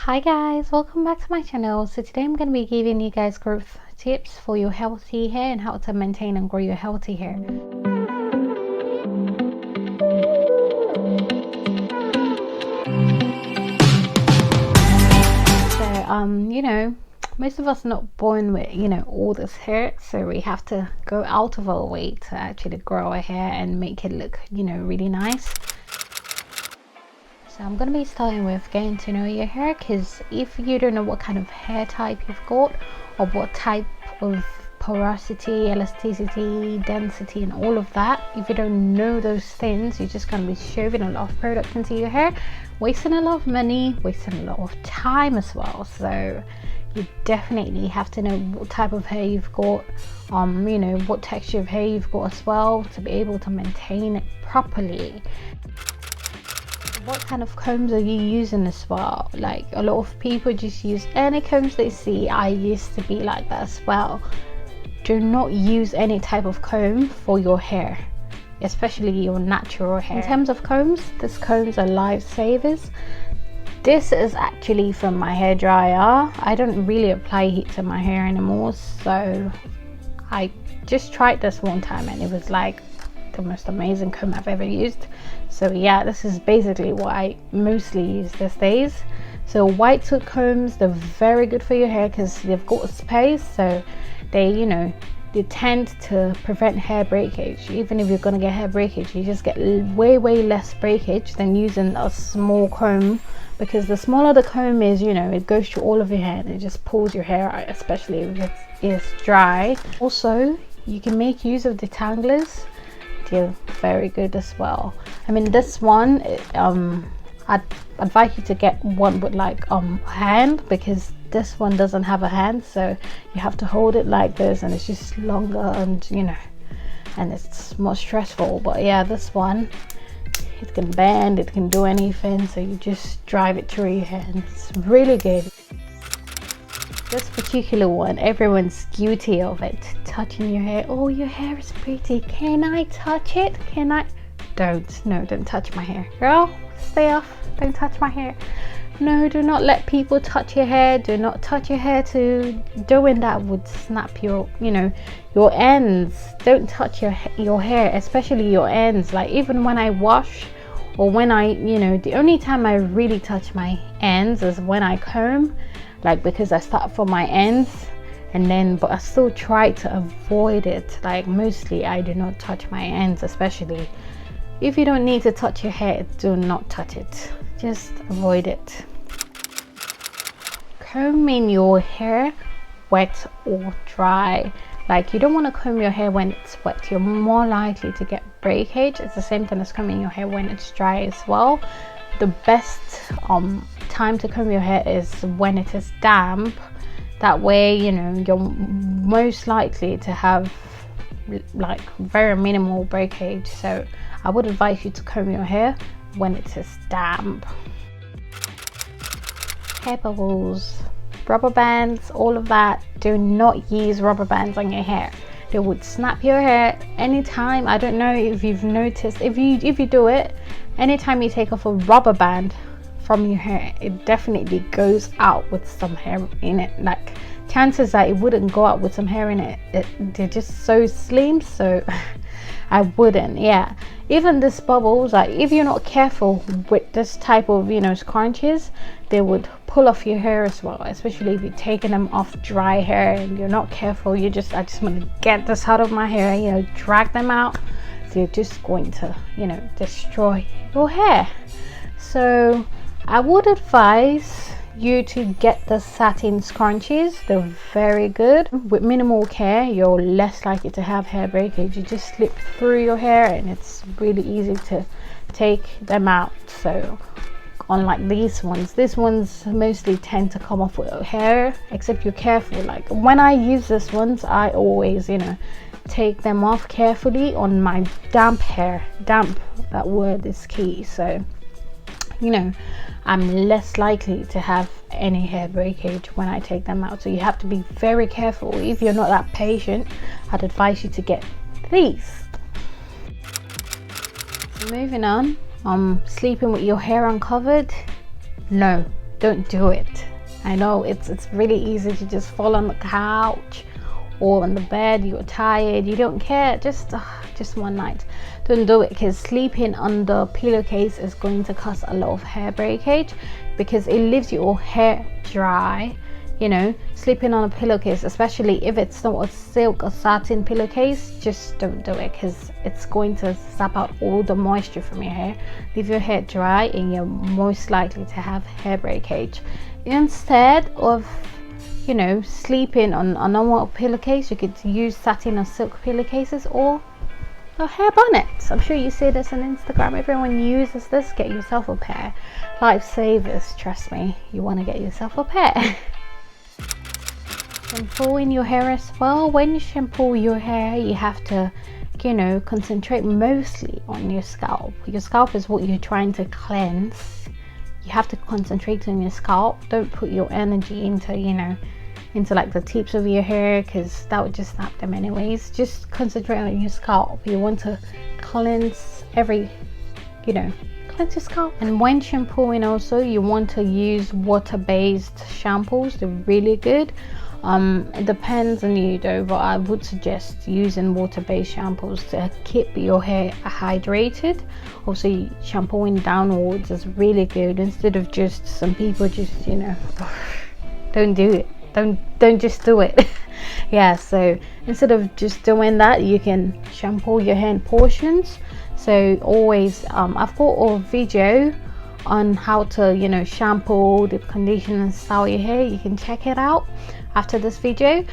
Hi guys, welcome back to my channel. So today I'm going to be giving you guys growth tips for your healthy hair and how to maintain and grow your healthy hair. So most of us are not born with all this hair, so we have to go out of our way to actually grow our hair and make it look really nice. So I'm going to be starting with getting to know your hair, because if you don't know what kind of hair type you've got or what type of porosity, elasticity, density and all of that, if you don't know those things, you're just going to be shoving a lot of product into your hair, wasting a lot of money, wasting a lot of time as well. So you definitely have to know what type of hair you've got, what texture of hair you've got as well, to be able to maintain it properly. What kind of combs are you using as well? Like, a lot of people just use any combs they see. I used to be like that as well. Do not use any type of comb for your hair, especially your natural hair. In terms of combs, these combs are lifesavers. This is actually from my hair dryer. I don't really apply heat to my hair anymore, so I just tried this one time and it was like the most amazing comb I've ever used. So yeah, this is basically what I mostly use these days. So white tooth combs, they're very good for your hair because they've got space, so they tend to prevent hair breakage. Even if you're gonna get hair breakage, you just get way less breakage than using a small comb, because the smaller the comb is, it goes through all of your hair and it just pulls your hair out, especially if it's dry. Also, you can make use of detanglers. They're very good as well. I mean, this one, I'd advise you to get one with like a hand, because this one doesn't have a hand, so you have to hold it like this and it's just longer and and it's more stressful. But yeah, this one, it can bend, it can do anything, so you just drive it through your hair and it's really good. This particular one, everyone's guilty of it, touching your hair. Oh, your hair is pretty, can I touch it? Can I? Don't touch my hair, girl, stay off, don't touch my hair. No, do not let people touch your hair. Do not touch your hair. Doing that would snap your your ends. Don't touch your hair, especially your ends. Like, even when I wash, or when I the only time I really touch my ends is when I comb, like, because I start from my ends and then, but I still try to avoid it. Like, mostly I do not touch my ends. Especially if you don't need to touch your hair, do not touch it, just avoid it. Combing your hair, wet or dry. Like, you don't want to comb your hair when it's wet, you're more likely to get breakage. It's the same thing as combing your hair when it's dry as well. The best time to comb your hair is when it is damp. That way, you're most likely to have like very minimal breakage. So I would advise you to comb your hair when it is damp. Hair bubbles, rubber bands, all of that, do not use rubber bands on your hair. They would snap your hair anytime. I don't know if you've noticed, if you do it, anytime you take off a rubber band from your hair, it definitely goes out with some hair in it. Like, chances are it wouldn't go out with some hair in it. They're just so slim, so I wouldn't. Yeah, even this bubbles, like, if you're not careful with this type of scrunchies, they would pull off your hair as well, especially if you're taking them off dry hair and you're not careful. I just want to get this out of my hair, drag them out. So you're just going to destroy your hair. So I would advise you to get the satin scrunchies. They're very good. With minimal care, you're less likely to have hair breakage. You just slip through your hair and it's really easy to take them out. So unlike these ones mostly tend to come off with hair, except you're careful. Like, when I use these ones, I always take them off carefully on my damp hair. Damp, that word is key. So I'm less likely to have any hair breakage when I take them out. So you have to be very careful. If you're not that patient, I'd advise you to get these. So moving on, sleeping with your hair uncovered. No, don't do it. I know it's really easy to just fall on the couch or on the bed, you're tired, you don't care, just one night. Don't do it, because sleeping on the pillowcase is going to cause a lot of hair breakage, because it leaves your hair dry. You know, sleeping on a pillowcase, especially if it's not a silk or satin pillowcase, just don't do it, because it's going to sap out all the moisture from your hair, leave your hair dry, and you're most likely to have hair breakage. Instead of, you know, sleeping on a normal pillowcase, you could use satin or silk pillowcases or a hair bonnet. I'm sure you see this on Instagram, everyone uses this. Get yourself a pair, lifesavers, trust me, you want to get yourself a pair. Shampooing your hair as well. When you shampoo your hair, you have to, you know, concentrate mostly on your scalp. Your scalp is what you're trying to cleanse. You have to concentrate on your scalp. Don't put your energy into, you know, into like the tips of your hair, because that would just snap them anyways. Just concentrate on your scalp. You want to cleanse every, you know, cleanse your scalp. And when shampooing also, you want to use water-based shampoos. They're really good. It depends on you though, but I would suggest using water-based shampoos to keep your hair hydrated. Also, shampooing downwards is really good, instead of just some people just, you know, don't do it. Don't just do it. Yeah, so instead of just doing that, you can shampoo your hair in portions. So always, I've got a video on how to, you know, shampoo, deep condition and style your hair. You can check it out after this video.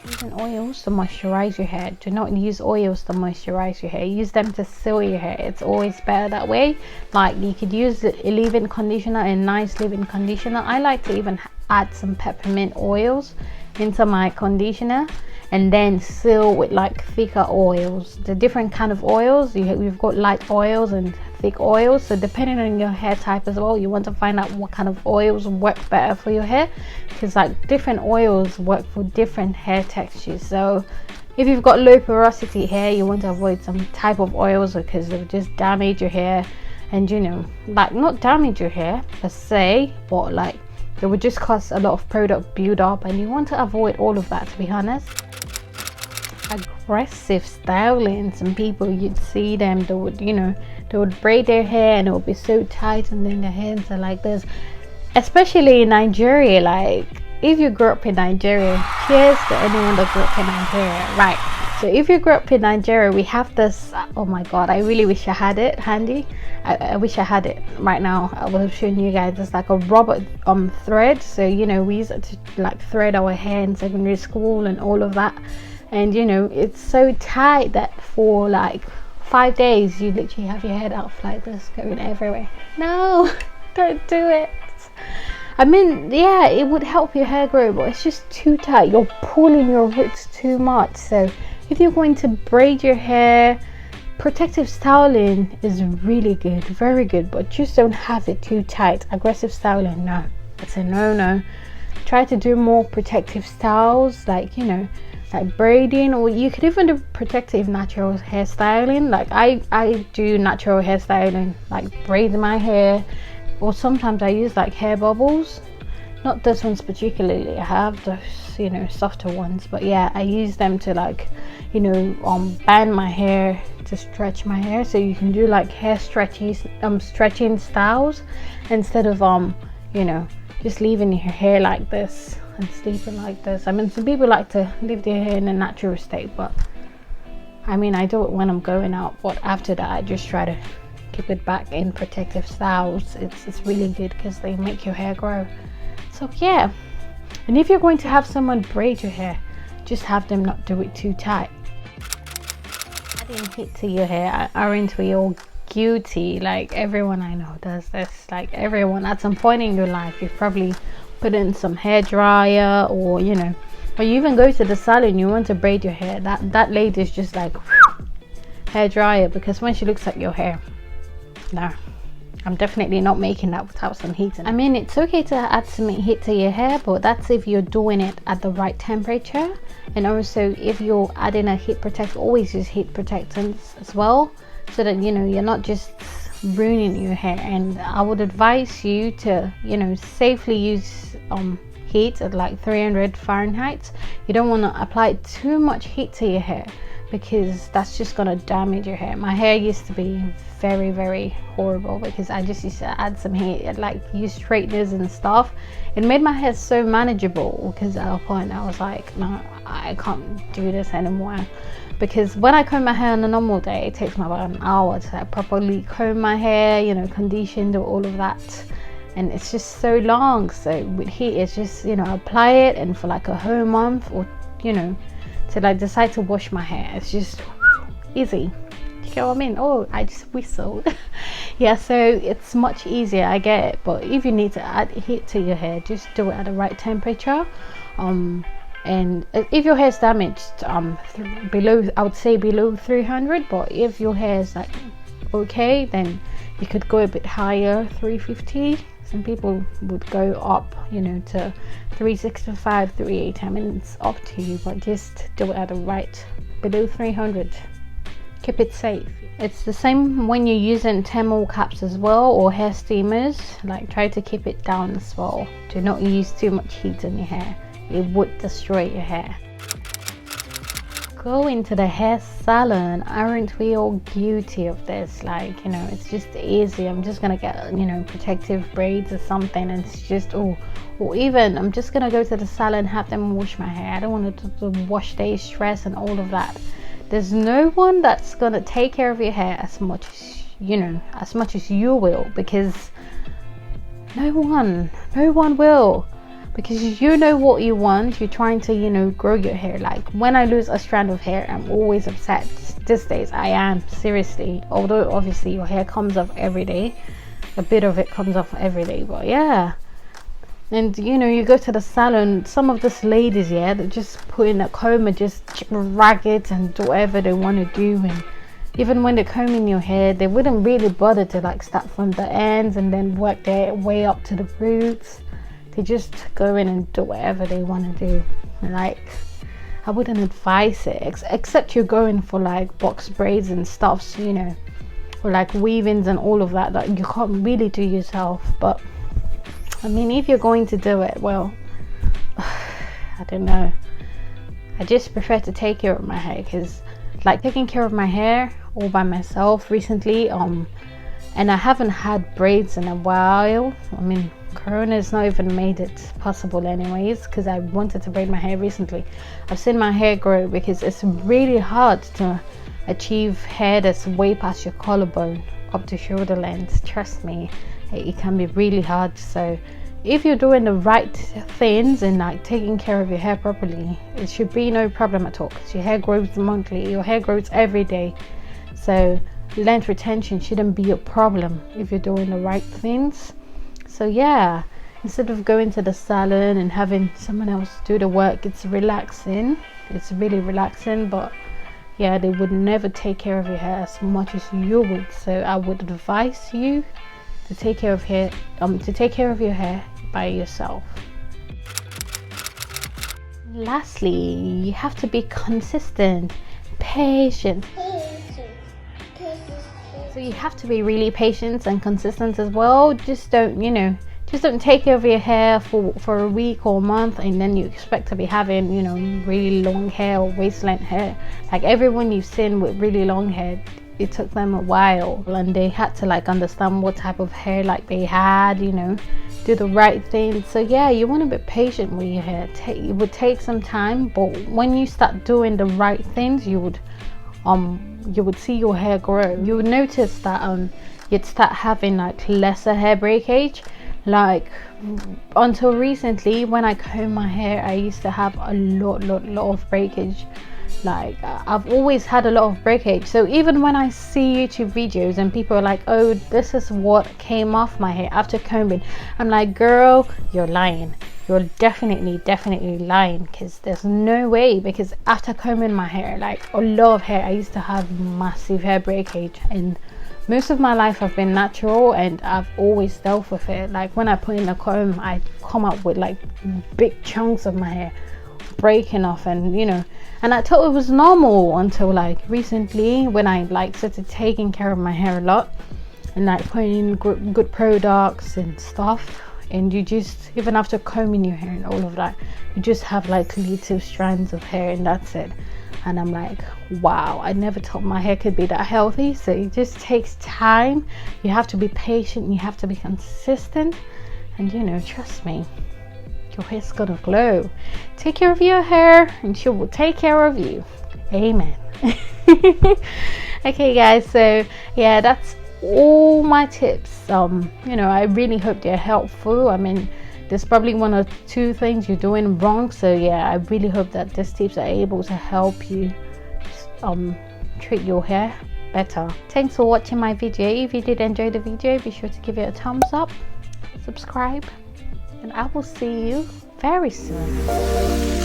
Using oils to moisturize your hair. Do not use oils to moisturize your hair. Use them to seal your hair. It's always better that way. Like, you could use a leave-in conditioner, a nice leave-in conditioner. I like to even add some peppermint oils into my conditioner, and then seal with like thicker oils. The different kind of oils, we've got light oils and thick oils, so depending on your hair type as well, you want to find out what kind of oils work better for your hair, because like different oils work for different hair textures. So if you've got low porosity hair, you want to avoid some type of oils, because they'll just damage your hair, and, you know, like, not damage your hair per se, but like it would just cause a lot of product build up, and you want to avoid all of that, to be honest. Aggressive styling. Some people, you'd see them, they would, you know, they would braid their hair and it would be so tight, and then their hands are like this, especially in Nigeria. Like, if you grew up in Nigeria, cheers to anyone that grew up in Nigeria, right? So if you grew up in Nigeria, we have this, oh my god, I really wish I had it handy. I wish I had it right now. I would have shown you guys. It's like a rubber thread. So, you know, we used it to like thread our hair in secondary school and all of that. And, you know, it's so tight that for like 5 days you literally have your head out like this, going everywhere. No, don't do it. I mean, yeah, it would help your hair grow, but it's just too tight. You're pulling your roots too much. So if you're going to braid your hair, protective styling is really good, very good, but just don't have it too tight. Aggressive styling, no, it's a no. Try to do more protective styles, like, you know, like braiding, or you could even do protective natural hairstyling. Like I do natural hairstyling, like braid my hair, or sometimes I use like hair bubbles. Not this ones particularly, I have those, you know, softer ones, but yeah, I use them to, like, you know, band my hair, to stretch my hair. So you can do like hair stretching styles, instead of you know, just leaving your hair like this and sleeping like this. I mean, some people like to leave their hair in a natural state, but I mean, I do it when I'm going out, but after that I just try to keep it back in protective styles. It's really good because they make your hair grow. So yeah, and if you're going to have someone braid your hair, just have them not do it too tight. Adding heat to your hair, aren't we all guilty? Like, everyone I know does this. Like, everyone at some point in your life, you've probably put in some hair dryer, or, you know, or you even go to the salon, you want to braid your hair, that lady's just like hair dryer, because when she looks at your hair, no, I'm definitely not making that without some heat. I mean, it's okay to add some heat to your hair, but that's if you're doing it at the right temperature. And also, if you're adding a heat protector, always use heat protectants as well, so that, you know, you're not just ruining your hair. And I would advise you to, you know, safely use heat at like 300 Fahrenheit. You don't want to apply too much heat to your hair, because that's just gonna damage your hair. My hair used to be very, very horrible because I just used to add some heat, like use straighteners and stuff. It made my hair so manageable, because at a point I was like, no, I can't do this anymore. Because when I comb my hair on a normal day, it takes me about an hour to like properly comb my hair, you know, condition, do all of that, and it's just so long. So with heat, it's just, you know, apply it, and for like a whole month, or you know, till I decide to wash my hair, it's just easy. You get what I mean? Oh, I just whistled. Yeah, so it's much easier, I get it, but if you need to add heat to your hair, just do it at the right temperature. And if your hair is damaged, below, I would say below 300, but if your hair is like okay, then you could go a bit higher, 350. Some people would go up, you know, to 365, 380. I mean, it's up to you, but just do it at the right, below 300. Keep it safe. It's the same when you're using thermal caps as well, or hair steamers. Like, try to keep it down as well. Do not use too much heat on your hair. It would destroy your hair. Go into the hair salon. Aren't we all guilty of this? Like, you know, it's just easy. I'm just gonna get, you know, protective braids or something, and it's just, or even I'm just gonna go to the salon, have them wash my hair. I don't want to wash day stress and all of that. There's no one that's gonna take care of your hair as much as, you know, as much as you will, because no one will. Because you know what you want. You're trying to, you know, grow your hair. Like, when I lose a strand of hair, I'm always upset. These days I am, seriously. Although obviously your hair comes off every day, a bit of it comes off every day, but yeah. And you know, you go to the salon, some of these ladies, yeah, they just put in a comb and just rag it and do whatever they want to do. And even when they're combing your hair, they wouldn't really bother to like start from the ends and then work their way up to the roots. They just go in and do whatever they want to do. Like, I wouldn't advise it, except you're going for like box braids and stuff, you know, or like weavings and all of that you can't really do yourself. But I mean, if you're going to do it, well, I don't know, I just prefer to take care of my hair, because like taking care of my hair all by myself recently, and I haven't had braids in a while. I mean, Corona's not even made it possible anyways, because I wanted to braid my hair recently. I've seen my hair grow, because it's really hard to achieve hair that's way past your collarbone up to shoulder length. Trust me, it can be really hard. So if you're doing the right things and like taking care of your hair properly, it should be no problem at all, because your hair grows monthly, your hair grows every day. So length retention shouldn't be a problem if you're doing the right things. So yeah, instead of going to the salon and having someone else do the work, it's relaxing. It's really relaxing. But yeah, they would never take care of your hair as much as you would. So I would advise you to take care of your hair by yourself. Lastly, you have to be consistent, patient. So you have to be really patient and consistent as well. Just don't take care of your hair for a week or a month, and then you expect to be having, you know, really long hair or waist length hair. Like, everyone you've seen with really long hair, it took them a while, and they had to like understand what type of hair like they had, you know, do the right thing. So yeah, you want to be patient with your hair. It would take some time, but when you start doing the right things, you would see your hair grow. You would notice that you'd start having like lesser hair breakage. Like, until recently, when I comb my hair, I used to have a lot of breakage. Like, I've always had a lot of breakage. So even when I see YouTube videos and people are like, oh, this is what came off my hair after combing, I'm like, girl, you're lying. You're definitely lying, because there's no way. Because after combing my hair, like a lot of hair, I used to have massive hair breakage, and most of my life I've been natural and I've always dealt with it. Like, when I put in a comb, I come up with like big chunks of my hair breaking off, and you know, and I thought it was normal until like recently, when I like started taking care of my hair a lot. and like putting in good products and stuff, and you just, even after combing your hair and all of that, you just have like little strands of hair and that's it. And I'm like, wow, I never thought my hair could be that healthy. So it just takes time. You have to be patient, you have to be consistent, and you know, trust me, your hair's gonna glow. Take care of your hair and she will take care of you. Amen. Okay guys, so yeah, that's all my tips. You know, I really hope they're helpful. I mean, there's probably one or two things you're doing wrong, so yeah, I really hope that these tips are able to help you treat your hair better. Thanks for watching my video. If you did enjoy the video, be sure to give it a thumbs up, subscribe, and I will see you very soon.